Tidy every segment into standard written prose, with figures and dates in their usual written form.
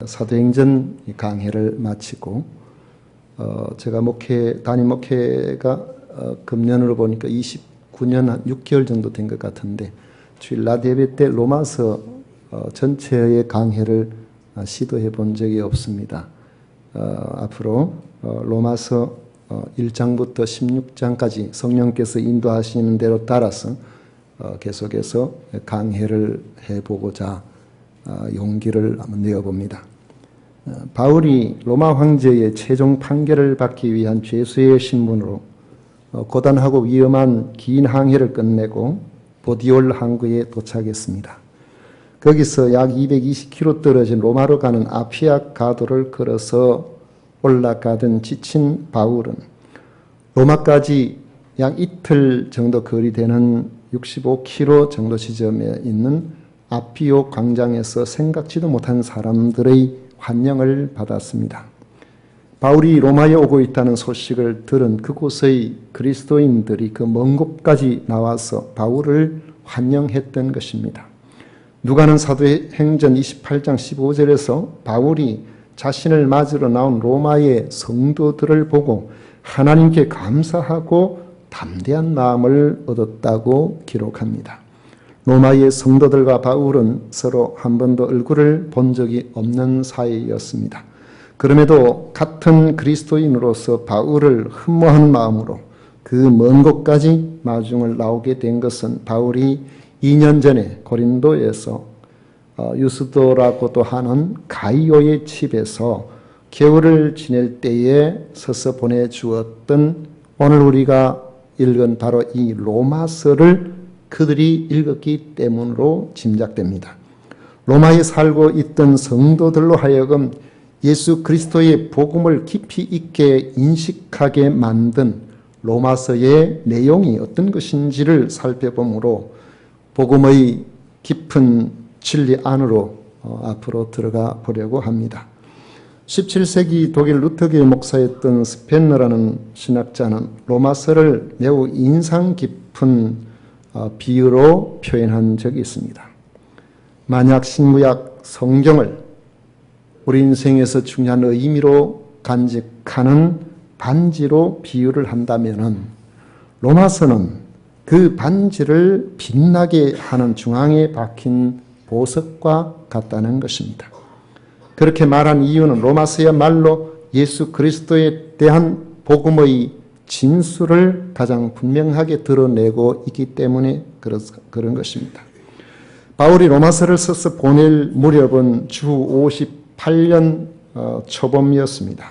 사도행전 강해를 마치고 제가 담임 목회가 금년으로 보니까 29년 한 6개월 정도 된 것 같은데 주일낮 예배 때 로마서 전체의 강해를 시도해 본 적이 없습니다. 앞으로 로마서 1장부터 16장까지 성령께서 인도하시는 대로 따라서 계속해서 강해를 해보고자 용기를 한번 내어봅니다. 바울이 로마 황제의 최종 판결을 받기 위한 죄수의 신분으로 고단하고 위험한 긴 항해를 끝내고 보디올 항구에 도착했습니다. 거기서 약 220km 떨어진 로마로 가는 아피아 가도를 걸어서 올라가던 지친 바울은 로마까지 약 이틀 정도 거리 되는 65km 정도 지점에 있는 아피오 광장에서 생각지도 못한 사람들의 환영을 받았습니다. 바울이 로마에 오고 있다는 소식을 들은 그곳의 그리스도인들이 그 먼 곳까지 나와서 바울을 환영했던 것입니다. 누가는 사도행전 28장 15절에서 바울이 자신을 맞으러 나온 로마의 성도들을 보고 하나님께 감사하고 담대한 마음을 얻었다고 기록합니다. 로마의 성도들과 바울은 서로 한 번도 얼굴을 본 적이 없는 사이였습니다. 그럼에도 같은 그리스도인으로서 바울을 흠모하는 마음으로 그 먼 곳까지 마중을 나오게 된 것은 바울이 2년 전에 고린도에서 유스도라고도 하는 가이오의 집에서 겨울을 지낼 때에 서서 보내주었던 오늘 우리가 읽은 바로 이 로마서를 그들이 읽었기 때문으로 짐작됩니다. 로마에 살고 있던 성도들로 하여금 예수 그리스도의 복음을 깊이 있게 인식하게 만든 로마서의 내용이 어떤 것인지를 살펴보므로 복음의 깊은 진리 안으로 앞으로 들어가 보려고 합니다. 17세기 독일 루터교의 목사였던 스펜너라는 신학자는 로마서를 매우 인상 깊은 비유로 표현한 적이 있습니다. 만약 신구약 성경을 우리 인생에서 중요한 의미로 간직하는 반지로 비유를 한다면 로마서는 그 반지를 빛나게 하는 중앙에 박힌 보석과 같다는 것입니다. 그렇게 말한 이유는 로마서야말로 예수 그리스도에 대한 복음의 진수를 가장 분명하게 드러내고 있기 때문에 그런 것입니다. 바울이 로마서를 써서 보낼 무렵은 주 58년 초봄이었습니다.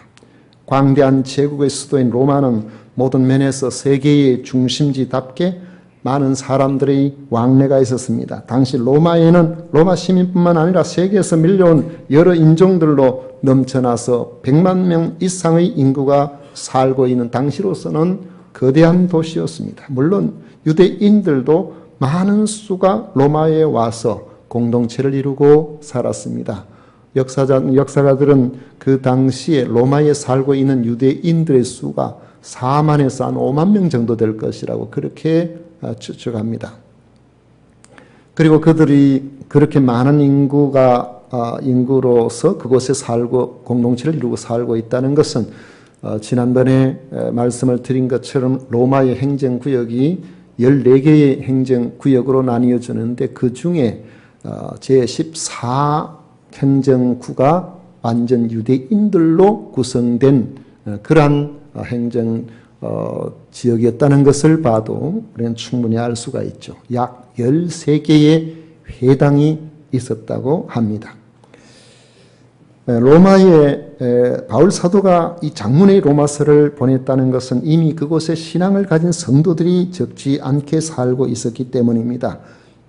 광대한 제국의 수도인 로마는 모든 면에서 세계의 중심지답게 많은 사람들의 왕래가 있었습니다. 당시 로마에는 로마 시민뿐만 아니라 세계에서 밀려온 여러 인종들로 넘쳐나서 100만 명 이상의 인구가 살고 있는 당시로서는 거대한 도시였습니다. 물론 유대인들도 많은 수가 로마에 와서 공동체를 이루고 살았습니다. 역사가들은 그 당시에 로마에 살고 있는 유대인들의 수가 4만에서 한 5만 명 정도 될 것이라고 그렇게 추측합니다. 그리고 그들이 그렇게 많은 인구로서 그곳에 살고 공동체를 이루고 살고 있다는 것은 지난번에 말씀을 드린 것처럼 로마의 행정구역이 14개의 행정구역으로 나뉘어지는데 그 중에 제14 행정구가 완전 유대인들로 구성된 그러한 행정 지역이었다는 것을 봐도 우리는 충분히 알 수가 있죠. 약 13개의 회당이 있었다고 합니다. 로마에 바울 사도가 이 장문의 로마서를 보냈다는 것은 이미 그곳에 신앙을 가진 성도들이 적지 않게 살고 있었기 때문입니다.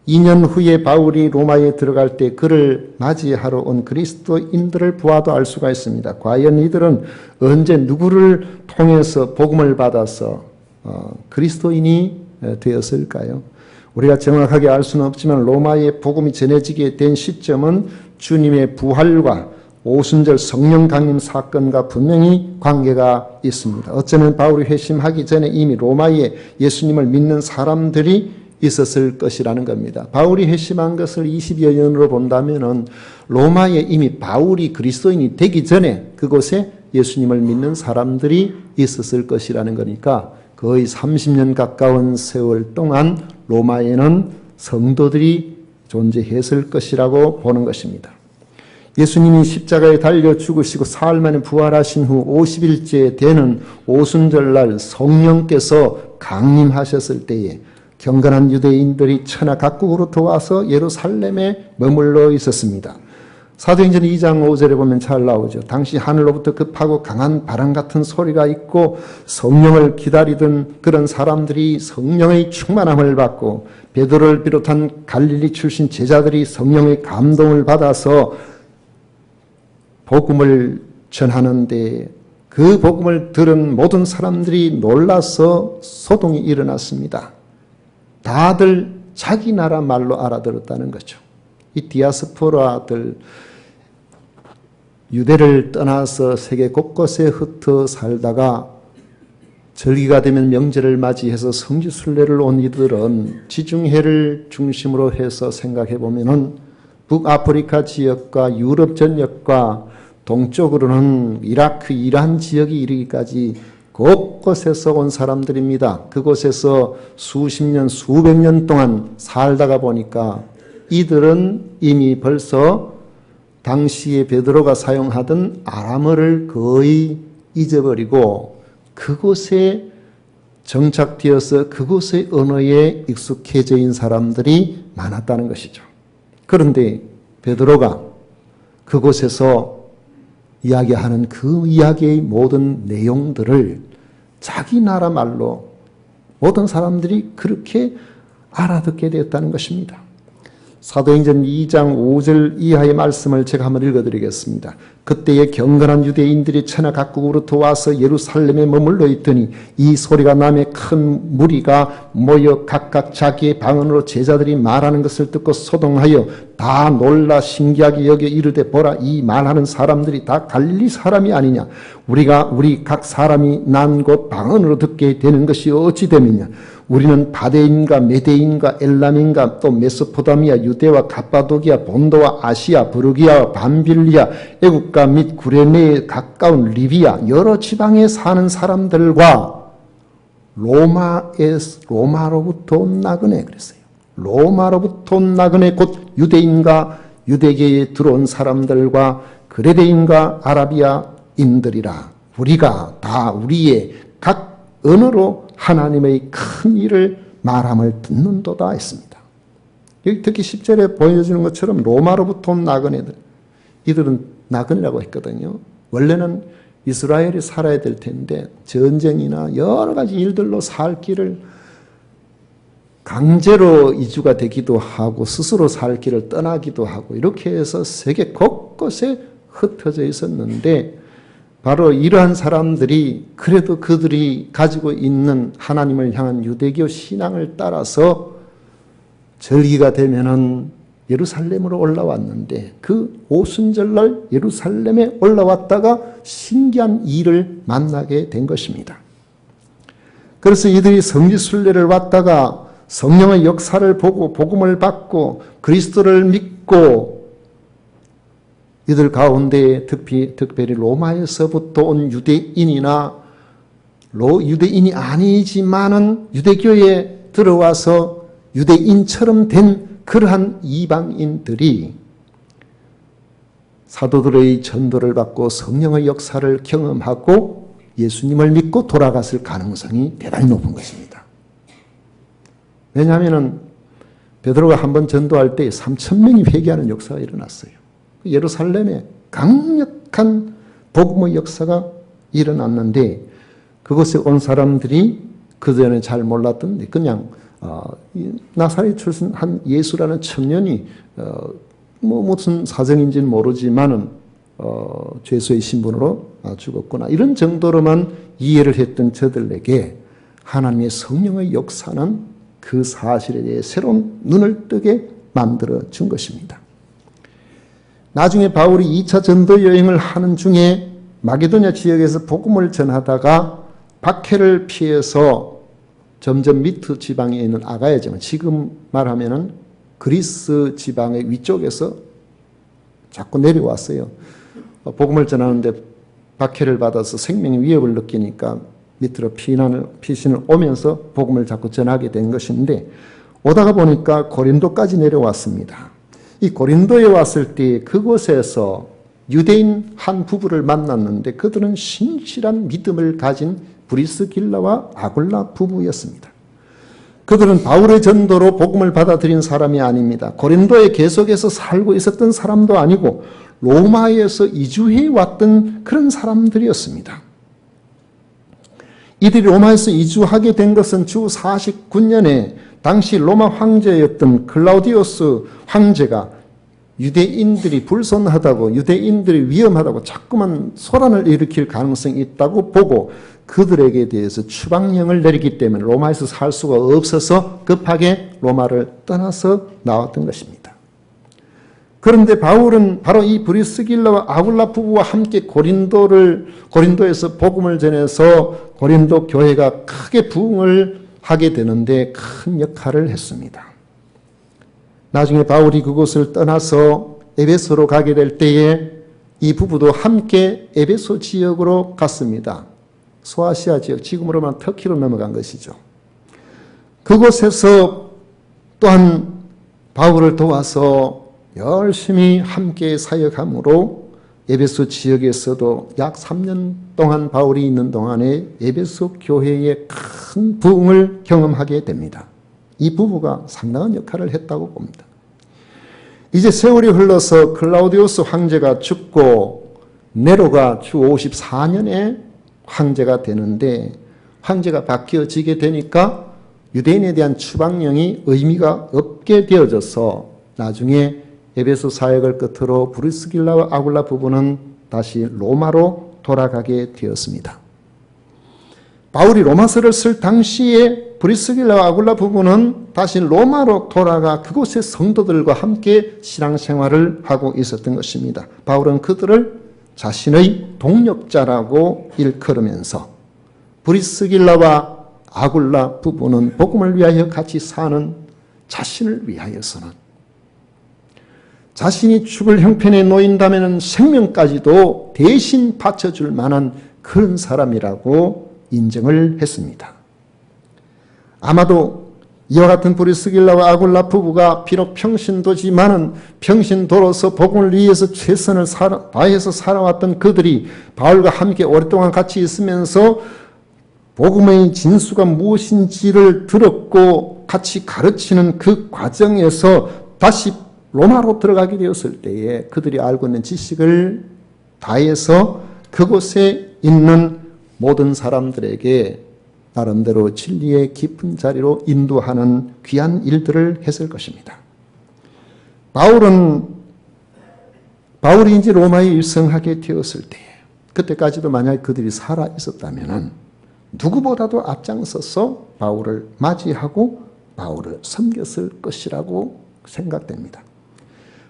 2년 후에 바울이 로마에 들어갈 때 그를 맞이하러 온 그리스도인들을 보아도 알 수가 있습니다. 과연 이들은 언제 누구를 통해서 복음을 받아서 그리스도인이 되었을까요? 우리가 정확하게 알 수는 없지만 로마에 복음이 전해지게 된 시점은 주님의 부활과 오순절 성령 강림 사건과 분명히 관계가 있습니다. 어쩌면 바울이 회심하기 전에 이미 로마에 예수님을 믿는 사람들이 있었을 것이라는 겁니다. 바울이 회심한 것을 20여 년으로 본다면은 로마에 이미 바울이 그리스도인이 되기 전에 그곳에 예수님을 믿는 사람들이 있었을 것이라는 거니까 거의 30년 가까운 세월 동안 로마에는 성도들이 존재했을 것이라고 보는 것입니다. 예수님이 십자가에 달려 죽으시고 사흘 만에 부활하신 후 50일째 되는 오순절날 성령께서 강림하셨을 때에 경건한 유대인들이 천하 각국으로부터 와서 예루살렘에 머물러 있었습니다. 사도행전 2장 5절에 보면 잘 나오죠. 당시 하늘로부터 급하고 강한 바람 같은 소리가 있고 성령을 기다리던 그런 사람들이 성령의 충만함을 받고 베드로를 비롯한 갈릴리 출신 제자들이 성령의 감동을 받아서 복음을 전하는데 그 복음을 들은 모든 사람들이 놀라서 소동이 일어났습니다. 다들 자기 나라 말로 알아들었다는 거죠. 이 디아스포라들 유대를 떠나서 세계 곳곳에 흩어 살다가 절기가 되면 명절을 맞이해서 성지순례를 온 이들은 지중해를 중심으로 해서 생각해 보면은 북아프리카 지역과 유럽 전역과 동쪽으로는 이라크, 이란 지역이 이르기까지 곳곳에서 온 사람들입니다. 그곳에서 수십 년, 수백 년 동안 살다가 보니까 이들은 이미 벌써 당시에 베드로가 사용하던 아람어를 거의 잊어버리고 그곳에 정착되어서 그곳의 언어에 익숙해져 있는 사람들이 많았다는 것이죠. 그런데 베드로가 그곳에서 이야기하는 그 이야기의 모든 내용들을 자기 나라 말로 모든 사람들이 그렇게 알아듣게 되었다는 것입니다. 사도행전 2장 5절 이하의 말씀을 제가 한번 읽어드리겠습니다. 그때에 경건한 유대인들이 천하 각국으로부터 와서 예루살렘에 머물러 있더니 이 소리가 나며 큰 무리가 모여 각각 자기의 방언으로 제자들이 말하는 것을 듣고 소동하여 다 놀라 신기하게 여겨 이르되 보라 이 말하는 사람들이 다 갈릴리 사람이 아니냐 우리 각 사람이 난 곳 방언으로 듣게 되는 것이 어찌 됨이냐 우리는 바데인과 메데인과 엘람인과 또 메소포타미아 유대와 갑바도기아 본도와 아시아 부르기아와 밤빌리아 애국가 및 구레네에 가까운 리비아 여러 지방에 사는 사람들과 로마로부터 온 나그네 그랬어요. 로마로부터 온 나그네 곧 유대인과 유대계에 들어온 사람들과 그레데인과 아라비아인들이라 우리가 다 우리의 각 언어로 하나님의 큰 일을 말함을 듣는도다 했습니다. 여기 특히 10절에 보여주는 것처럼 로마로부터 온 나그네들 이들은 나그네라고 했거든요. 원래는 이스라엘이 살아야 될 텐데 전쟁이나 여러 가지 일들로 살 길을 강제로 이주가 되기도 하고 스스로 살 길을 떠나기도 하고 이렇게 해서 세계 곳곳에 흩어져 있었는데 바로 이러한 사람들이 그래도 그들이 가지고 있는 하나님을 향한 유대교 신앙을 따라서 절기가 되면은 예루살렘으로 올라왔는데 그 오순절날 예루살렘에 올라왔다가 신기한 일을 만나게 된 것입니다. 그래서 이들이 성지순례를 왔다가 성령의 역사를 보고 복음을 받고 그리스도를 믿고 이들 가운데 특별히 로마에서부터 온 유대인이나 유대인이 아니지만은 유대교에 들어와서 유대인처럼 된 그러한 이방인들이 사도들의 전도를 받고 성령의 역사를 경험하고 예수님을 믿고 돌아갔을 가능성이 대단히 높은 것입니다. 왜냐하면 베드로가 한번 전도할 때 3,000명이 회개하는 역사가 일어났어요. 예루살렘에 강력한 복음의 역사가 일어났는데 그곳에 온 사람들이 그전에 잘 몰랐던데 그냥 나사렛 출신 한 예수라는 청년이 무슨 사정인지는 모르지만은 죄수의 신분으로 죽었구나 이런 정도로만 이해를 했던 저들에게 하나님의 성령의 역사는 그 사실에 대해 새로운 눈을 뜨게 만들어 준 것입니다. 나중에 바울이 2차 전도 여행을 하는 중에 마게도냐 지역에서 복음을 전하다가 박해를 피해서 점점 미트 지방에 있는 아가야 지방, 지금 말하면은 그리스 지방의 위쪽에서 자꾸 내려왔어요. 복음을 전하는데 박해를 받아서 생명의 위협을 느끼니까 밑으로 피신을 오면서 복음을 자꾸 전하게 된 것인데, 오다가 보니까 고린도까지 내려왔습니다. 이 고린도에 왔을 때 그곳에서 유대인 한 부부를 만났는데 그들은 신실한 믿음을 가진 브리스길라와 아굴라 부부였습니다. 그들은 바울의 전도로 복음을 받아들인 사람이 아닙니다. 고린도에 계속해서 살고 있었던 사람도 아니고 로마에서 이주해 왔던 그런 사람들이었습니다. 이들이 로마에서 이주하게 된 것은 주 49년에 당시 로마 황제였던 클라우디우스 황제가 유대인들이 불손하다고, 유대인들이 위험하다고 자꾸만 소란을 일으킬 가능성이 있다고 보고 그들에게 대해서 추방령을 내리기 때문에 로마에서 살 수가 없어서 급하게 로마를 떠나서 나왔던 것입니다. 그런데 바울은 바로 이 브리스길라와 아굴라 부부와 함께 고린도에서 복음을 전해서 고린도 교회가 크게 부흥을 하게 되는데 큰 역할을 했습니다. 나중에 바울이 그곳을 떠나서 에베소로 가게 될 때에 이 부부도 함께 에베소 지역으로 갔습니다. 소아시아 지역, 지금으로 말하면 터키로 넘어간 것이죠. 그곳에서 또한 바울을 도와서 열심히 함께 사역함으로 에베소 지역에서도 약 3년 동안 바울이 있는 동안에 에베소 교회의 큰 부흥을 경험하게 됩니다. 이 부부가 상당한 역할을 했다고 봅니다. 이제 세월이 흘러서 클라우디우스 황제가 죽고 네로가 주 54년에 황제가 되는데, 황제가 바뀌어지게 되니까 유대인에 대한 추방령이 의미가 없게 되어져서 나중에 에베소 사역을 끝으로 브리스길라와 아굴라 부부는 다시 로마로 돌아가게 되었습니다. 바울이 로마서를 쓸 당시에 브리스길라와 아굴라 부부는 다시 로마로 돌아가 그곳의 성도들과 함께 신앙생활을 하고 있었던 것입니다. 바울은 그들을 자신의 동력자라고 일컬으면서 브리스길라와 아굴라 부부는 복음을 위하여 같이 사는 자신을 위하여서는, 자신이 죽을 형편에 놓인다면 생명까지도 대신 바쳐줄 만한 그런 사람이라고 인정을 했습니다. 아마도 이와 같은 브리스길라와 아굴라 부부가 비록 평신도지만은 평신도로서 복음을 위해서 최선을 다해서 살아왔던 그들이 바울과 함께 오랫동안 같이 있으면서 복음의 진수가 무엇인지를 들었고 같이 가르치는 그 과정에서 다시 로마로 들어가게 되었을 때에 그들이 알고 있는 지식을 다해서 그곳에 있는 모든 사람들에게 나름대로 진리의 깊은 자리로 인도하는 귀한 일들을 했을 것입니다. 바울이 이제 로마에 일성하게 되었을 때, 그때까지도 만약 그들이 살아 있었다면 누구보다도 앞장서서 바울을 맞이하고 바울을 섬겼을 것이라고 생각됩니다.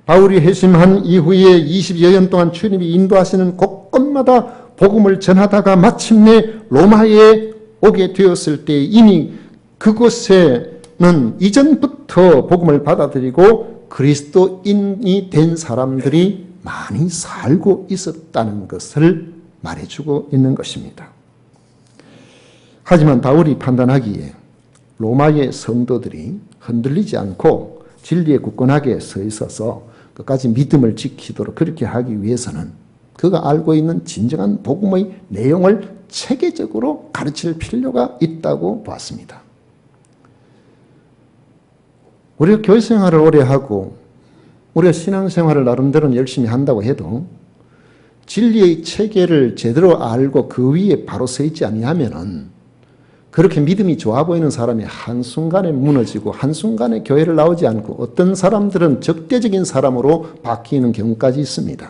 바울이 회심한 이후에 20여 년 동안 주님이 인도하시는 곳곳마다 복음을 전하다가 마침내 로마에 오게 되었을 때 이미 그곳에는 이전부터 복음을 받아들이고 그리스도인이 된 사람들이 많이 살고 있었다는 것을 말해주고 있는 것입니다. 하지만 바울이 판단하기에 로마의 성도들이 흔들리지 않고 진리에 굳건하게 서 있어서 끝까지 믿음을 지키도록 그렇게 하기 위해서는 그가 알고 있는 진정한 복음의 내용을 체계적으로 가르칠 필요가 있다고 봤습니다. 우리가 교회 생활을 오래 하고 우리가 신앙생활을 나름대로 열심히 한다고 해도 진리의 체계를 제대로 알고 그 위에 바로 서 있지 아니하면은 그렇게 믿음이 좋아 보이는 사람이 한순간에 무너지고 한순간에 교회를 나오지 않고 어떤 사람들은 적대적인 사람으로 바뀌는 경우까지 있습니다.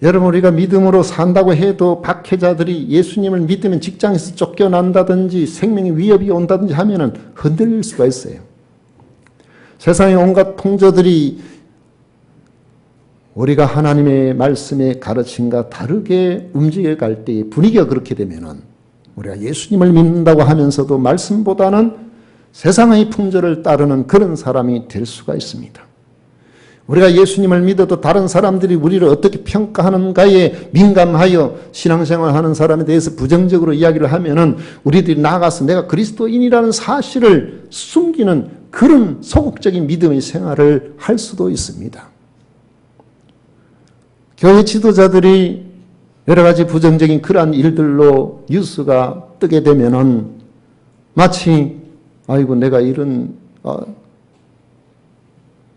여러분, 우리가 믿음으로 산다고 해도 박해자들이 예수님을 믿으면 직장에서 쫓겨난다든지 생명의 위협이 온다든지 하면은 흔들릴 수가 있어요. 세상의 온갖 통저들이 우리가 하나님의 말씀의 가르침과 다르게 움직여 갈 때에 분위기가 그렇게 되면은 우리가 예수님을 믿는다고 하면서도 말씀보다는 세상의 풍조를 따르는 그런 사람이 될 수가 있습니다. 우리가 예수님을 믿어도 다른 사람들이 우리를 어떻게 평가하는가에 민감하여 신앙생활하는 사람에 대해서 부정적으로 이야기를 하면은 우리들이 나가서 내가 그리스도인이라는 사실을 숨기는 그런 소극적인 믿음의 생활을 할 수도 있습니다. 교회 지도자들이 여러 가지 부정적인 그러한 일들로 뉴스가 뜨게 되면은 마치 아이고 내가 이런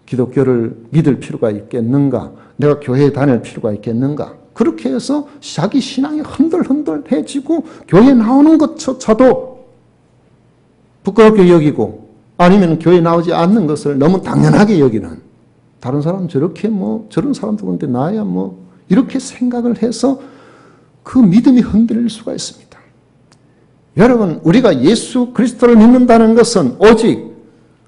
기독교를 믿을 필요가 있겠는가? 내가 교회에 다닐 필요가 있겠는가? 그렇게 해서 자기 신앙이 흔들흔들해지고 교회에 나오는 것조차도 부끄럽게 여기고 아니면 교회에 나오지 않는 것을 너무 당연하게 여기는 다른 사람 저렇게 저런 사람도 그런데 나야 이렇게 생각을 해서 그 믿음이 흔들릴 수가 있습니다. 여러분, 우리가 예수 그리스도를 믿는다는 것은 오직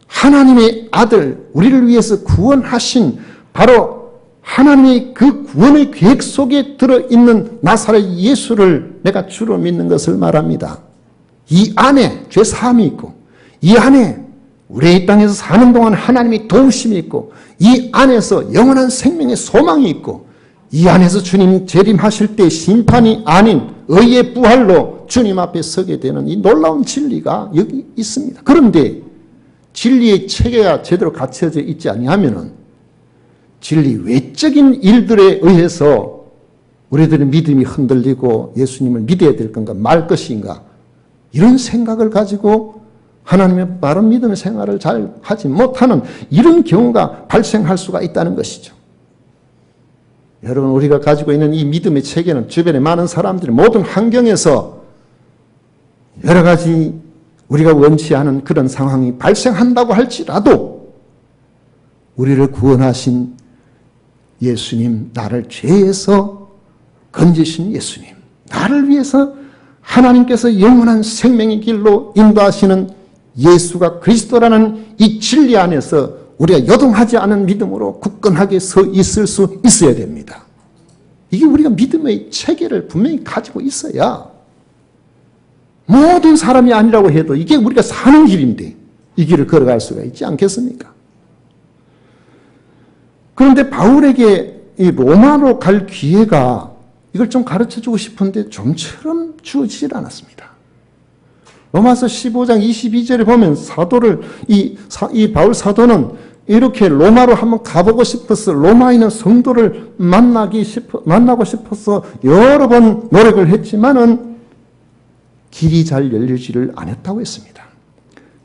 하나님의 아들, 우리를 위해서 구원하신 바로 하나님의 그 구원의 계획 속에 들어있는 나사렛 예수를 내가 주로 믿는 것을 말합니다. 이 안에 죄사함이 있고 이 안에 우리 이 땅에서 사는 동안 하나님의 도우심이 있고 이 안에서 영원한 생명의 소망이 있고 이 안에서 주님 재림하실 때 심판이 아닌 의의 부활로 주님 앞에 서게 되는 이 놀라운 진리가 여기 있습니다. 그런데 진리의 체계가 제대로 갖춰져 있지 아니하면은 진리 외적인 일들에 의해서 우리들의 믿음이 흔들리고 예수님을 믿어야 될 건가 말 것인가 이런 생각을 가지고 하나님의 바른 믿음의 생활을 잘 하지 못하는 이런 경우가 발생할 수가 있다는 것이죠. 여러분, 우리가 가지고 있는 이 믿음의 체계는 주변에 많은 사람들이 모든 환경에서 여러 가지 우리가 원치 않은 그런 상황이 발생한다고 할지라도 우리를 구원하신 예수님, 나를 죄에서 건지신 예수님, 나를 위해서 하나님께서 영원한 생명의 길로 인도하시는 예수가 그리스도라는 이 진리 안에서 우리가 요동하지 않은 믿음으로 굳건하게 서 있을 수 있어야 됩니다. 이게 우리가 믿음의 체계를 분명히 가지고 있어야 모든 사람이 아니라고 해도 이게 우리가 사는 길인데 이 길을 걸어갈 수가 있지 않겠습니까? 그런데 바울에게 이 로마로 갈 기회가 이걸 좀 가르쳐주고 싶은데 좀처럼 주어지질 않았습니다. 로마서 15장 22절에 보면 이 바울 사도는 이렇게 로마로 한번 가보고 싶어서 로마에 있는 성도를 만나고 싶어서 여러 번 노력을 했지만은 길이 잘 열리지를 않았다고 했습니다.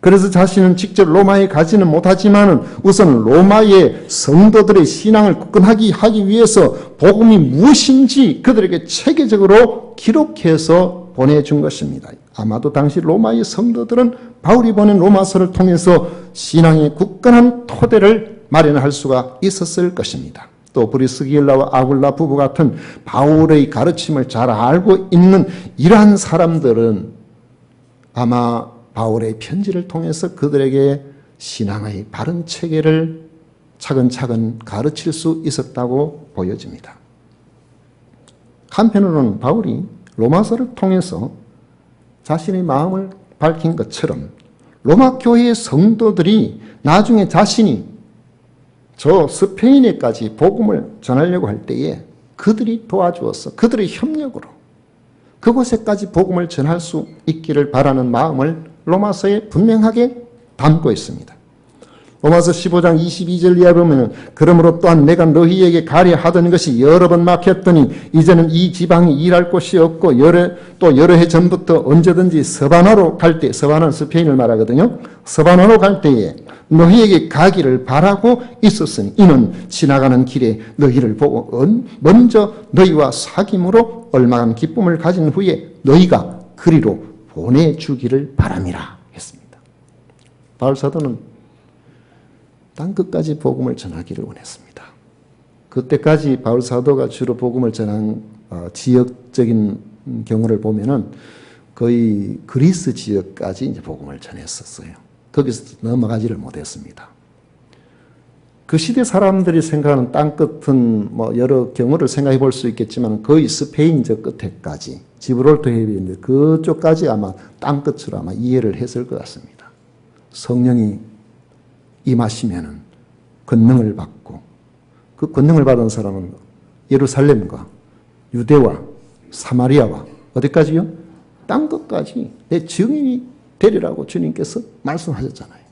그래서 자신은 직접 로마에 가지는 못하지만은 우선 로마의 성도들의 신앙을 굳건하게 하기 위해서 복음이 무엇인지 그들에게 체계적으로 기록해서 보내준 것입니다. 아마도 당시 로마의 성도들은 바울이 보낸 로마서를 통해서 신앙의 굳건한 토대를 마련할 수가 있었을 것입니다. 또 브리스길라와 아굴라 부부 같은 바울의 가르침을 잘 알고 있는 이러한 사람들은 아마 바울의 편지를 통해서 그들에게 신앙의 바른 체계를 차근차근 가르칠 수 있었다고 보여집니다. 한편으로는 바울이 로마서를 통해서 자신의 마음을 밝힌 것처럼 로마 교회의 성도들이 나중에 자신이 저 스페인에까지 복음을 전하려고 할 때에 그들이 도와주어서 그들의 협력으로 그곳에까지 복음을 전할 수 있기를 바라는 마음을 로마서에 분명하게 담고 있습니다. 로마서 15장 22절 이하에 보면 그러므로 또한 내가 너희에게 가려 하던 것이 여러 번 막혔더니 이제는 이 지방이 일할 곳이 없고 여러 해 전부터 언제든지 서바나로 갈 때, 서바나는 스페인을 말하거든요. 서바나로 갈 때에 너희에게 가기를 바라고 있었으니 이는 지나가는 길에 너희를 보고 먼저 너희와 사귐으로 얼마간 기쁨을 가진 후에 너희가 그리로 보내주기를 바람이라 했습니다. 바울 사도는 땅끝까지 복음을 전하기를 원했습니다. 그때까지 바울 사도가 주로 복음을 전한 지역적인 경우를 보면은 거의 그리스 지역까지 이제 복음을 전했었어요. 거기서 넘어가지를 못했습니다. 그 시대 사람들이 생각하는 땅끝은 뭐 여러 경우를 생각해 볼 수 있겠지만 거의 스페인 저 끝에까지 지브롤터 해변인데 그쪽까지 아마 땅끝으로 아마 이해를 했을 것 같습니다. 성령이 임하시면은 권능을 받고 그 권능을 받은 사람은 예루살렘과 유대와 사마리아와 어디까지요? 땅끝까지 내 증인이 되리라고 주님께서 말씀하셨잖아요.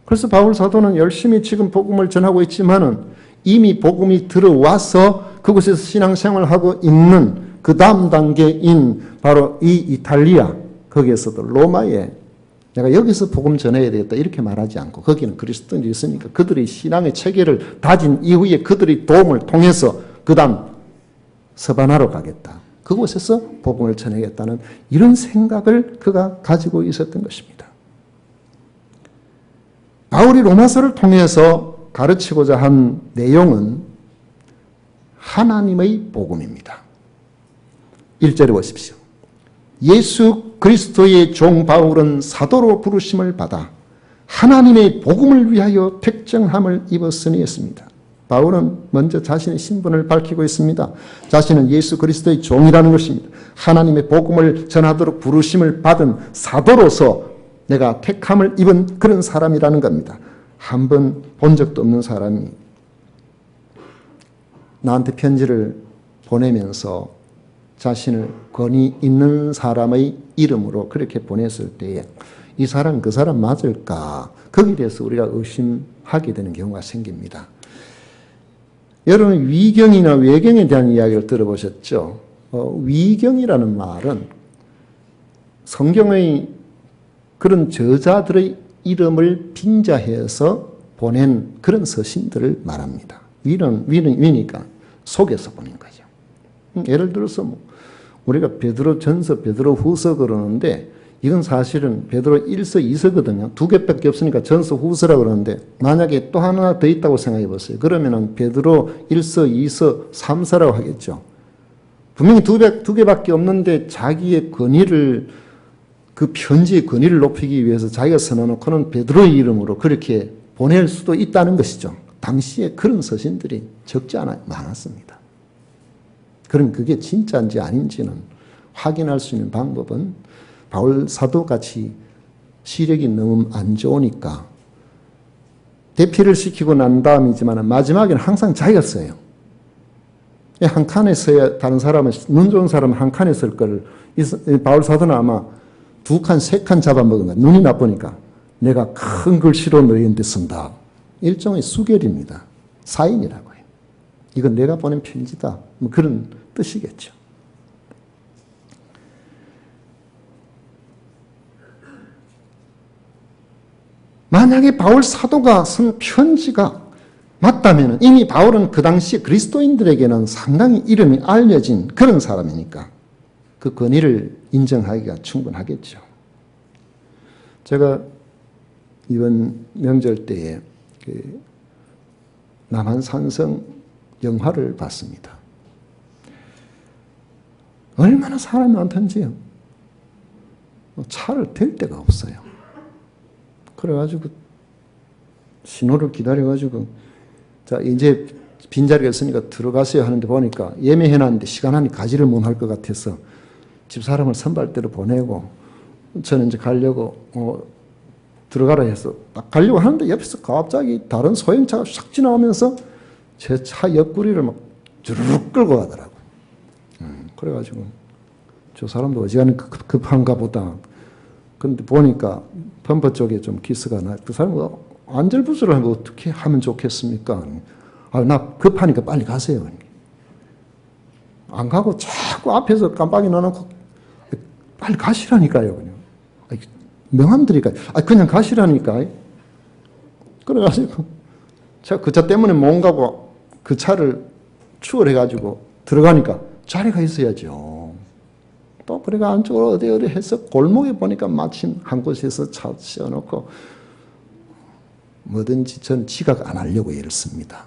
그래서 바울 사도는 열심히 지금 복음을 전하고 있지만은 이미 복음이 들어와서 그곳에서 신앙생활을 하고 있는 그 다음 단계인 바로 이 이탈리아, 거기에서도 로마에 내가 여기서 복음 전해야 되겠다 이렇게 말하지 않고 거기는 그리스도인들이 있으니까 그들의 신앙의 체계를 다진 이후에 그들의 도움을 통해서 그 다음 서바나로 가겠다. 그곳에서 복음을 전하겠다는 이런 생각을 그가 가지고 있었던 것입니다. 바울이 로마서를 통해서 가르치고자 한 내용은 하나님의 복음입니다. 1절에 보십시오. 예수 그리스도의 종 바울은 사도로 부르심을 받아 하나님의 복음을 위하여 택정함을 입었으니 했습니다. 바울은 먼저 자신의 신분을 밝히고 있습니다. 자신은 예수 그리스도의 종이라는 것입니다. 하나님의 복음을 전하도록 부르심을 받은 사도로서 내가 택함을 입은 그런 사람이라는 겁니다. 한 번 본 적도 없는 사람이 나한테 편지를 보내면서 자신을 권위 있는 사람의 이름으로 그렇게 보냈을 때에 이 사람 그 사람 맞을까? 거기에 대해서 우리가 의심하게 되는 경우가 생깁니다. 여러분 위경이나 외경에 대한 이야기를 들어보셨죠? 위경이라는 말은 성경의 그런 저자들의 이름을 빈자해서 보낸 그런 서신들을 말합니다. 위니까 속에서 보낸 거죠. 예를 들어서 뭐 우리가 베드로 전서, 베드로 후서 그러는데 이건 사실은 베드로 1서, 2서거든요. 두 개밖에 없으니까 전서, 후서라고 그러는데 만약에 또 하나 더 있다고 생각해 보세요. 그러면은 베드로 1서, 2서, 3서라고 하겠죠. 분명히 두 개밖에 없는데 자기의 권위를 그 편지의 권위를 높이기 위해서 자기가 써놓고는 베드로의 이름으로 그렇게 보낼 수도 있다는 것이죠. 당시에 그런 서신들이 적지 않아 많았습니다. 그럼 그게 진짜인지 아닌지는 확인할 수 있는 방법은 바울 사도같이 시력이 너무 안 좋으니까 대피를 시키고 난 다음이지만 마지막에는 항상 자기가 써요. 한 칸에 써야 다른 사람은 눈 좋은 사람은 한 칸에 쓸 걸 바울 사도는 아마 두 칸, 세 칸 잡아먹은 거야. 눈이 나쁘니까 내가 큰 글씨로 너희한테 쓴다. 일종의 수결입니다. 사인이라고 해요. 이건 내가 보낸 편지다. 뭐 그런 뜻이겠죠. 만약에 바울 사도가 쓴 편지가 맞다면 이미 바울은 그 당시 그리스도인들에게는 상당히 이름이 알려진 그런 사람이니까 그 권위를 인정하기가 충분하겠죠. 제가 이번 명절 때에 그 남한산성 영화를 봤습니다. 얼마나 사람이 많던지요. 차를 댈 데가 없어요. 그래가지고 신호를 기다려가지고 자 이제 빈자리가 있으니까 들어가세요 하는데 보니까 예매해놨는데 시간 안에 가지를 못 할 것 같아서 집사람을 선발대로 보내고 저는 이제 가려고 들어가라 해서 딱 가려고 하는데 옆에서 갑자기 다른 소형차가 싹 지나오면서 제 차 옆구리를 막 주르륵 끌고 가더라고요. 그래가지고 저 사람도 어지간히 급한가 보다. 근데 보니까 범퍼 쪽에 좀 기스가 나. 그 사람은 안절부절을 하면 어떻게 하면 좋겠습니까? 나 급하니까 빨리 가세요. 안 가고 자꾸 앞에서 깜빡이 놔놓고 빨리 가시라니까요. 그냥. 명함드리니까 그냥 가시라니까. 그래가지고 제가 그 차 때문에 못 가고 그 차를 추월해가지고 들어가니까 자리가 있어야죠. 또 그래가 안쪽으로 어디 해서 골목에 보니까 마침 한 곳에서 차 세워놓고 뭐든지 전 지각 안 하려고 애를 씁니다.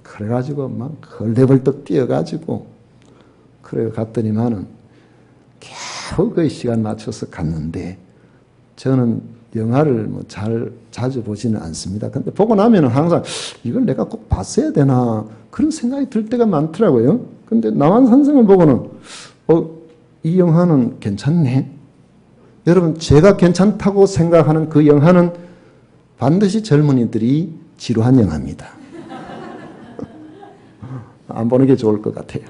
그래가지고 막 헐레벌떡 뛰어가지고 그래 갔더니만은 겨우 그 시간 맞춰서 갔는데 저는 영화를 자주 보지는 않습니다. 근데 보고 나면은 항상 이걸 내가 꼭 봤어야 되나 그런 생각이 들 때가 많더라고요. 근데 남한산성을 보고는 이 영화는 괜찮네. 여러분, 제가 괜찮다고 생각하는 그 영화는 반드시 젊은이들이 지루한 영화입니다. 안 보는 게 좋을 것 같아요.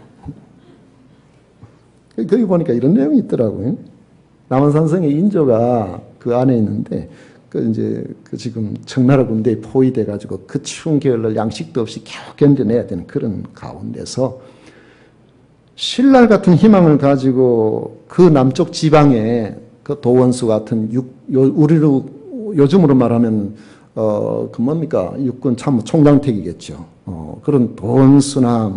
거기 보니까 이런 내용이 있더라고요. 남한산성의 인조가 그 안에 있는데, 지금 청나라 군대에 포위돼가지고 그 추운 겨울을 양식도 없이 겨우 견뎌내야 되는 그런 가운데서 신랄 같은 희망을 가지고 그 남쪽 지방에 그 도원수 같은 우리로 요즘으로 말하면 육군 참모 총장택이겠죠. 그런 도원수나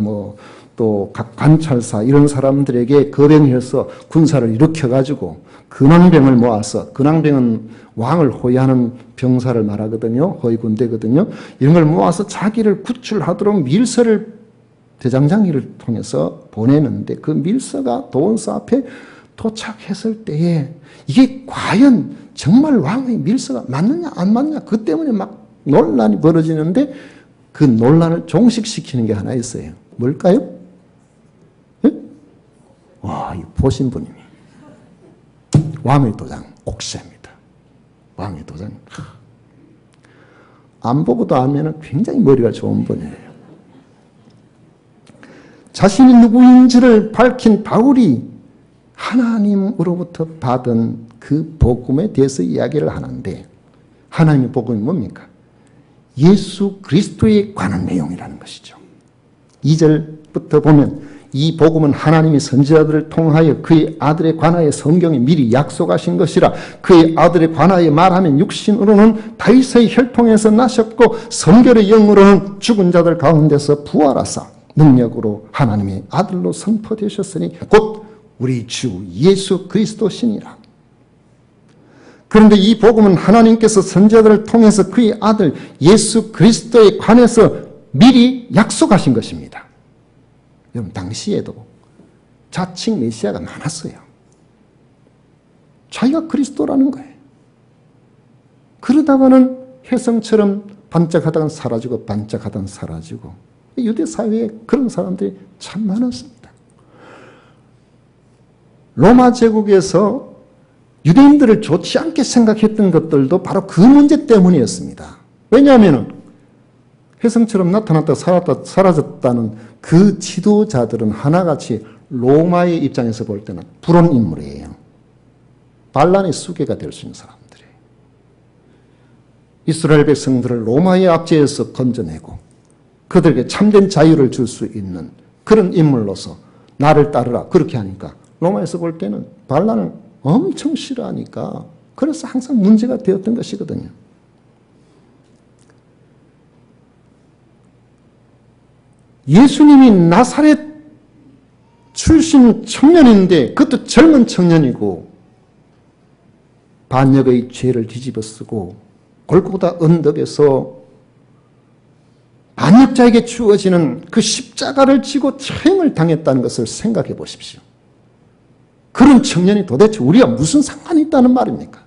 또 각 관찰사 이런 사람들에게 거병해서 군사를 일으켜가지고 근황병을 모아서, 근황병은 왕을 호위하는 병사를 말하거든요. 호위 군대거든요. 이런 걸 모아서 자기를 구출하도록 밀서를 대장장이를 통해서 보내는데, 그 밀서가 도원수 앞에 도착했을 때에 이게 과연 정말 왕의 밀서가 맞느냐 안 맞느냐, 그 때문에 막 논란이 벌어지는데, 그 논란을 종식시키는 게 하나 있어요. 뭘까요? 네? 와, 이 보신 분이 왕의 도장 옥새입니다. 왕의 도장. 안 보고도 알면 굉장히 머리가 좋은 분이에요. 자신이 누구인지를 밝힌 바울이 하나님으로부터 받은 그 복음에 대해서 이야기를 하는데, 하나님의 복음이 뭡니까? 예수 그리스도에 관한 내용이라는 것이죠. 2절부터 보면 이 복음은 하나님이 선지자들을 통하여 그의 아들에 관하여 성경에 미리 약속하신 것이라. 그의 아들에 관하여 말하면 육신으로는 다윗의 혈통에서 나셨고 성결의 영으로는 죽은 자들 가운데서 부활하사 능력으로 하나님의 아들로 선포되셨으니 곧 우리 주 예수 그리스도시니라. 그런데 이 복음은 하나님께서 선지자들을 통해서 그의 아들 예수 그리스도에 관해서 미리 약속하신 것입니다. 여러분, 당시에도 자칭 메시아가 많았어요. 자기가 그리스도라는 거예요. 그러다가는 혜성처럼 반짝하다가 사라지고 반짝하다가 사라지고, 유대 사회에 그런 사람들이 참 많았습니다. 로마 제국에서 유대인들을 좋지 않게 생각했던 것들도 바로 그 문제 때문이었습니다. 왜냐하면 혜성처럼 나타났다 사라졌다는 그 지도자들은 하나같이 로마의 입장에서 볼 때는 불온 인물이에요. 반란의 수괴가 될 수 있는 사람들이에요. 이스라엘 백성들을 로마의 압제에서 건져내고 그들에게 참된 자유를 줄 수 있는 그런 인물로서 나를 따르라 그렇게 하니까 로마에서 볼 때는 반란을 엄청 싫어하니까, 그래서 항상 문제가 되었던 것이거든요. 예수님이 나사렛 출신 청년인데, 그것도 젊은 청년이고 반역의 죄를 뒤집어쓰고 골고다 언덕에서 반역자에게 주어지는 그 십자가를 지고 처형을 당했다는 것을 생각해 보십시오. 그런 청년이 도대체 우리가 무슨 상관이 있다는 말입니까?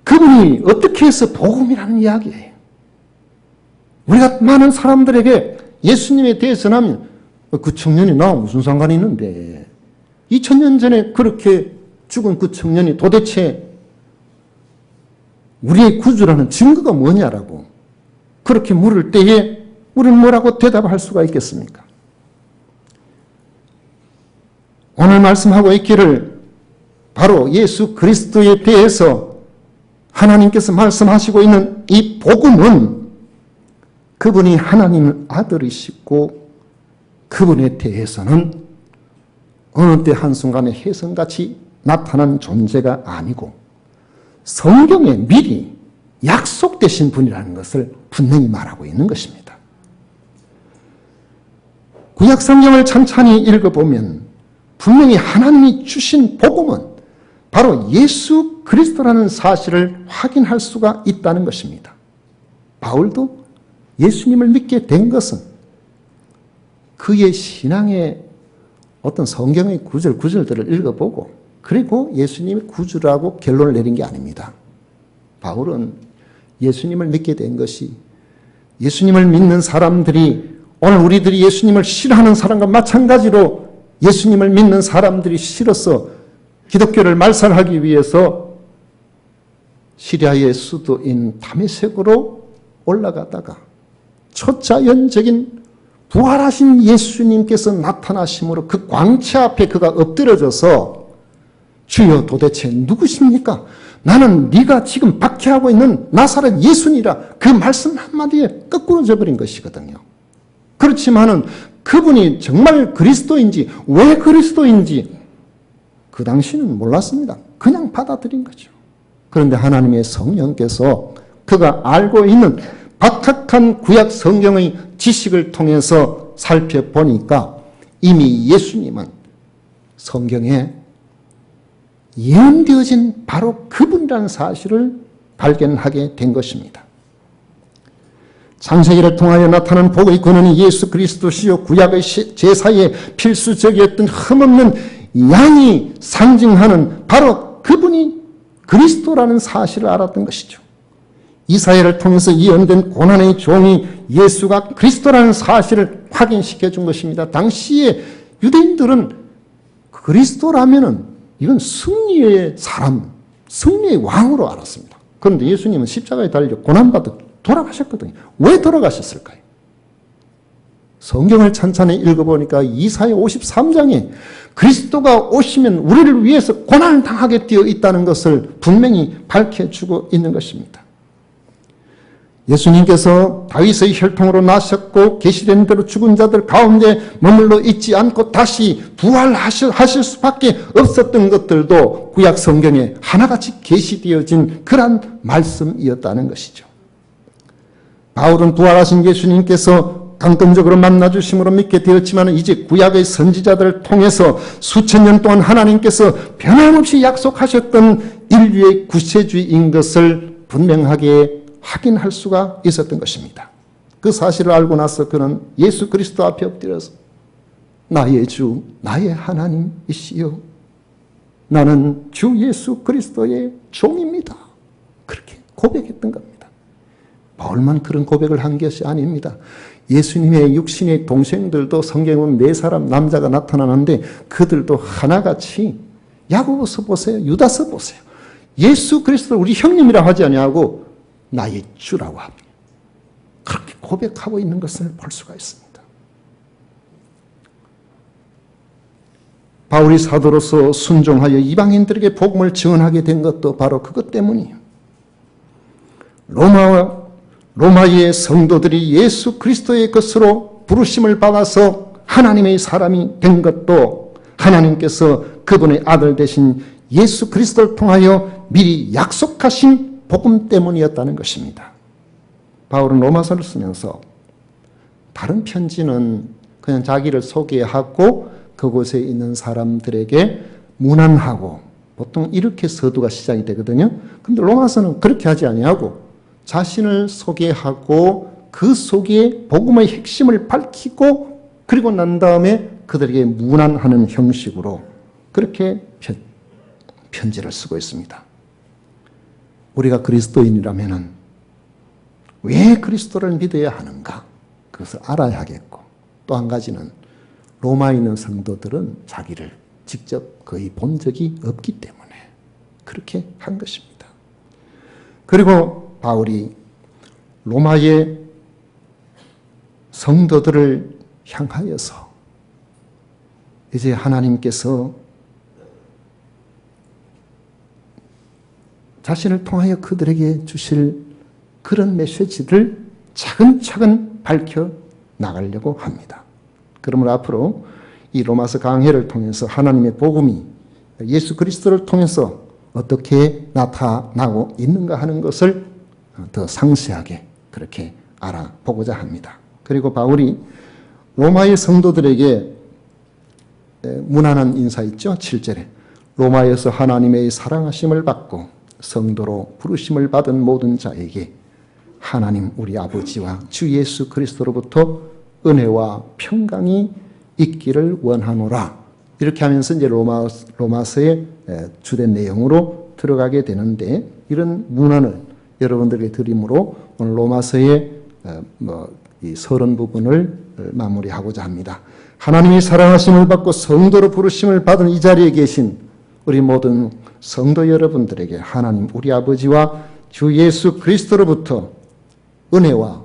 그분이 어떻게 해서 복음이라는 이야기예요. 우리가 많은 사람들에게 예수님에 대해서 하면 그 청년이 나와 무슨 상관이 있는데, 2000년 전에 그렇게 죽은 그 청년이 도대체 우리의 구주라는 증거가 뭐냐라고 그렇게 물을 때에 우리는 뭐라고 대답할 수가 있겠습니까? 오늘 말씀하고 있기를 바로 예수 그리스도에 대해서 하나님께서 말씀하시고 있는 이 복음은 그분이 하나님의 아들이시고 그분에 대해서는 어느 때 한순간에 혜성같이 나타난 존재가 아니고 성경에 미리 약속되신 분이라는 것을 분명히 말하고 있는 것입니다. 구약 성경을 찬찬히 읽어보면 분명히 하나님이 주신 복음은 바로 예수 그리스도라는 사실을 확인할 수가 있다는 것입니다. 바울도 예수님을 믿게 된 것은 그의 신앙의 어떤 성경의 구절들을 읽어보고 그리고 예수님이 구주라고 결론을 내린 게 아닙니다. 바울은 예수님을 믿게 된 것이 예수님을 믿는 사람들이 오늘 우리들이 예수님을 싫어하는 사람과 마찬가지로 예수님을 믿는 사람들이 싫어서 기독교를 말살하기 위해서 시리아의 수도인 다메섹으로 올라가다가 초자연적인 부활하신 예수님께서 나타나심으로 그 광채 앞에 그가 엎드려져서 주여 도대체 누구십니까? 나는 네가 지금 박해하고 있는 나사렛 예수니라 그 말씀 한마디에 거꾸로 져버린 것이거든요. 그렇지만은 그분이 정말 그리스도인지 왜 그리스도인지 그 당시는 몰랐습니다. 그냥 받아들인 거죠. 그런데 하나님의 성령께서 그가 알고 있는 박학한 구약 성경의 지식을 통해서 살펴보니까 이미 예수님은 성경에 예언되어진 바로 그분이라는 사실을 발견하게 된 것입니다. 창세기를 통하여 나타난 복의 근원이 예수 그리스도시요 구약의 제사에 필수적이었던 흠없는 양이 상징하는 바로 그분이 그리스도라는 사실을 알았던 것이죠. 이사야를 통해서 예언된 고난의 종이 예수가 그리스도라는 사실을 확인시켜 준 것입니다. 당시에 유대인들은 그리스도라면은 이건 승리의 사람, 승리의 왕으로 알았습니다. 그런데 예수님은 십자가에 달려 고난받아 돌아가셨거든요. 왜 돌아가셨을까요? 성경을 찬찬히 읽어보니까 이사야 53장에 그리스도가 오시면 우리를 위해서 고난을 당하게 되어 있다는 것을 분명히 밝혀주고 있는 것입니다. 예수님께서 다윗의 혈통으로 나셨고 계시된 대로 죽은 자들 가운데 머물러 있지 않고 다시 부활하실 수밖에 없었던 것들도 구약 성경에 하나같이 계시되어진 그런 말씀이었다는 것이죠. 바울은 부활하신 예수님께서 강권적으로 만나주심으로 믿게 되었지만 이제 구약의 선지자들을 통해서 수천 년 동안 하나님께서 변함없이 약속하셨던 인류의 구세주인 것을 분명하게 확인할 수가 있었던 것입니다. 그 사실을 알고 나서 그는 예수 그리스도 앞에 엎드려서 나의 주, 나의 하나님이시여 나는 주 예수 그리스도의 종입니다. 그렇게 고백했던 겁니다. 바울만 그런 고백을 한 것이 아닙니다. 예수님의 육신의 동생들도 성경에 보면 4사람 남자가 나타나는데 그들도 하나같이 야고보서 보세요. 유다서 보세요. 예수 그리스도를 우리 형님이라 하지 아니하고 나의 주라고 합니다. 그렇게 고백하고 있는 것을 볼 수가 있습니다. 바울이 사도로서 순종하여 이방인들에게 복음을 증언하게 된 것도 바로 그것 때문이에요. 로마의 성도들이 예수 그리스도의 것으로 부르심을 받아서 하나님의 사람이 된 것도 하나님께서 그분의 아들 되신 예수 그리스도를 통하여 미리 약속하신 복음 때문이었다는 것입니다. 바울은 로마서를 쓰면서 다른 편지는 그냥 자기를 소개하고 그곳에 있는 사람들에게 문안하고 보통 이렇게 서두가 시작이 되거든요. 그런데 로마서는 그렇게 하지 아니하고 자신을 소개하고 그 속에 복음의 핵심을 밝히고 그리고 난 다음에 그들에게 문안하는 형식으로 그렇게 편지를 쓰고 있습니다. 우리가 그리스도인이라면 왜 그리스도를 믿어야 하는가? 그것을 알아야 하겠고 또 한 가지는 로마에 있는 성도들은 자기를 직접 거의 본 적이 없기 때문에 그렇게 한 것입니다. 그리고 바울이 로마의 성도들을 향하여서 이제 하나님께서 자신을 통하여 그들에게 주실 그런 메시지를 차근차근 밝혀 나가려고 합니다. 그러므로 앞으로 이 로마서 강해를 통해서 하나님의 복음이 예수 그리스도를 통해서 어떻게 나타나고 있는가 하는 것을 더 상세하게 그렇게 알아보고자 합니다. 그리고 바울이 로마의 성도들에게 문안한 인사 있죠? 7절에 로마에서 하나님의 사랑하심을 받고 성도로 부르심을 받은 모든 자에게 하나님 우리 아버지와 주 예수 그리스도로부터 은혜와 평강이 있기를 원하노라 이렇게 하면서 이제 로마서의 주된 내용으로 들어가게 되는데, 이런 문안을 여러분들에게 드림으로 오늘 로마서의 이 서론 부분을 마무리하고자 합니다. 하나님이 사랑하심을 받고 성도로 부르심을 받은 이 자리에 계신 우리 모든 성도 여러분들에게 하나님 우리 아버지와 주 예수 그리스도로부터 은혜와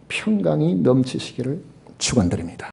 평강이 넘치시기를 축원드립니다.